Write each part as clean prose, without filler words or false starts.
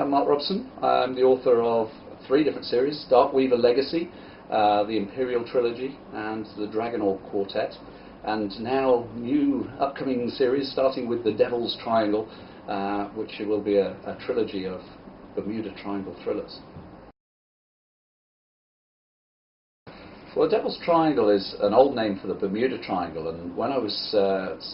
I'm Mark Robson. I'm the author of 3 different series: Dark Weaver Legacy, the Imperial Trilogy, and the Dragonaut Quartet. And now new upcoming series starting with the Devil's Triangle, which will be a trilogy of Bermuda Triangle thrillers. Well, the Devil's Triangle is an old name for the Bermuda Triangle, and when I was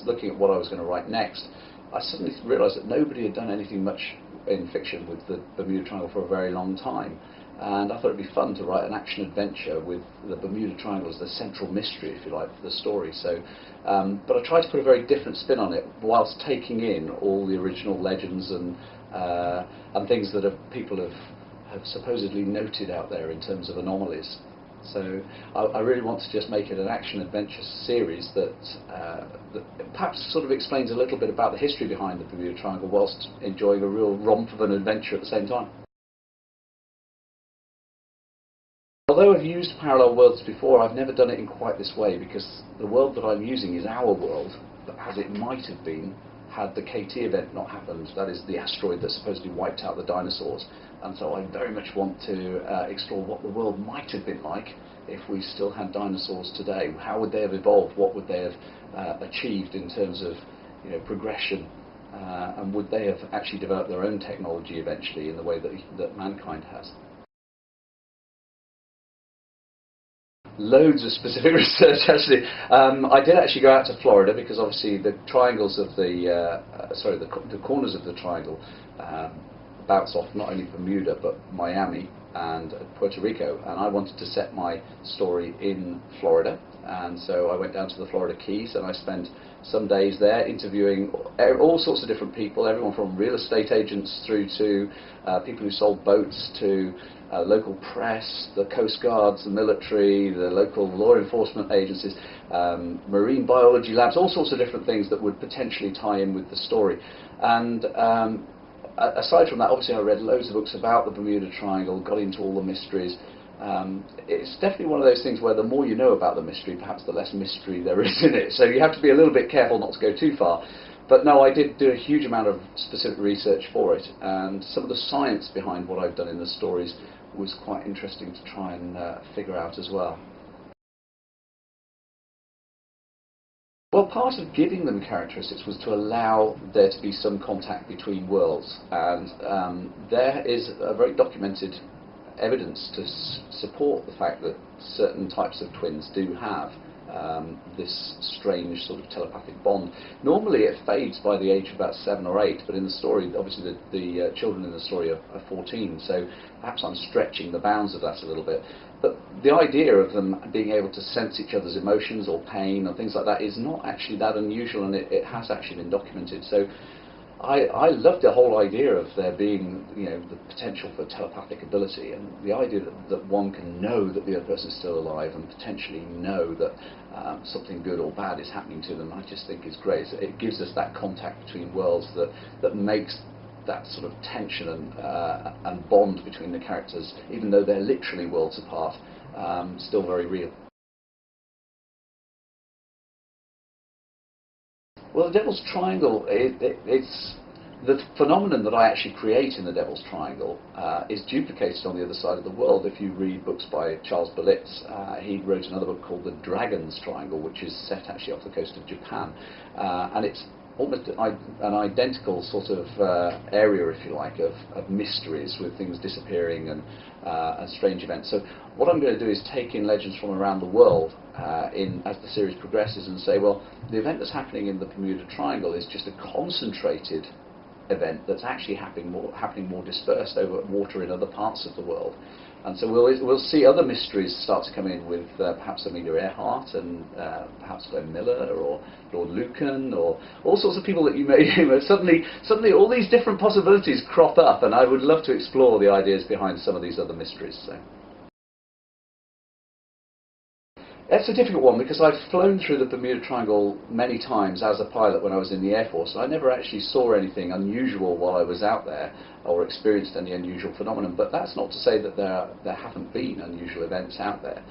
looking at what I was going to write next, I suddenly realised that nobody had done anything much in fiction with the Bermuda Triangle for a very long time. And I thought it'd be fun to write an action-adventure with the Bermuda Triangle as the central mystery, if you like, for the story. So, but I tried to put a very different spin on it, whilst taking in all the original legends and things that people have supposedly noted out there in terms of anomalies. So I really want to just make it an action-adventure series that perhaps sort of explains a little bit about the history behind the Bermuda Triangle, whilst enjoying a real romp of an adventure at the same time. Although I've used parallel worlds before, I've never done it in quite this way, because the world that I'm using is our world, but as it might have been had the KT event not happened, that is the asteroid that supposedly wiped out the dinosaurs. And so I very much want to explore what the world might have been like if we still had dinosaurs today. How would they have evolved? What would they have achieved in terms of progression? And would they have actually developed their own technology eventually in the way that mankind has? Loads of specific research, actually. I did actually go out to Florida, because obviously the triangles of the corners of the triangle bounce off not only Bermuda but Miami and Puerto Rico, and I wanted to set my story in Florida, and so I went down to the Florida Keys and I spent some days there interviewing all sorts of different people, everyone from real estate agents through to people who sold boats, to local press, the Coast Guards, the military, the local law enforcement agencies, marine biology labs, all sorts of different things that would potentially tie in with the story. And aside from that, obviously I read loads of books about the Bermuda Triangle, got into all the mysteries. It's definitely one of those things where the more you know about the mystery, perhaps the less mystery there is in it. So you have to be a little bit careful not to go too far. But no, I did do a huge amount of specific research for it, and some of the science behind what I've done in the stories was quite interesting to try and figure out as well. Well, part of giving them characteristics was to allow there to be some contact between worlds, and there is a very documented evidence to support the fact that certain types of twins do have this strange sort of telepathic bond. Normally it fades by the age of about 7 or 8, but in the story, obviously the children in the story are 14, so perhaps I'm stretching the bounds of that a little bit. But the idea of them being able to sense each other's emotions or pain or things like that is not actually that unusual, and it has actually been documented. So I love the whole idea of there being, the potential for telepathic ability, and the idea that one can know that the other person is still alive and potentially know that something good or bad is happening to them, I just think is great. It gives us that contact between worlds that makes that sort of tension and bond between the characters, even though they're literally worlds apart, still very real. Well, the Devil's Triangle, it's the phenomenon that I actually create in the Devil's Triangle is duplicated on the other side of the world. If you read books by Charles Berlitz, he wrote another book called The Dragon's Triangle, which is set actually off the coast of Japan, and it's almost an identical sort of area, if you like, of mysteries, with things disappearing and strange events. So what I'm going to do is take in legends from around the world as the series progresses, and say, well, the event that's happening in the Bermuda Triangle is just a concentrated event that's actually happening more dispersed over water in other parts of the world. And so we'll see other mysteries start to come in with perhaps Amelia Earhart and perhaps Glenn Miller or Lord Lucan, or all sorts of people that you may suddenly all these different possibilities crop up, and I would love to explore the ideas behind some of these other mysteries. So. It's a difficult one, because I've flown through the Bermuda Triangle many times as a pilot when I was in the Air Force. I never actually saw anything unusual while I was out there, or experienced any unusual phenomenon, but that's not to say that there haven't been unusual events out there.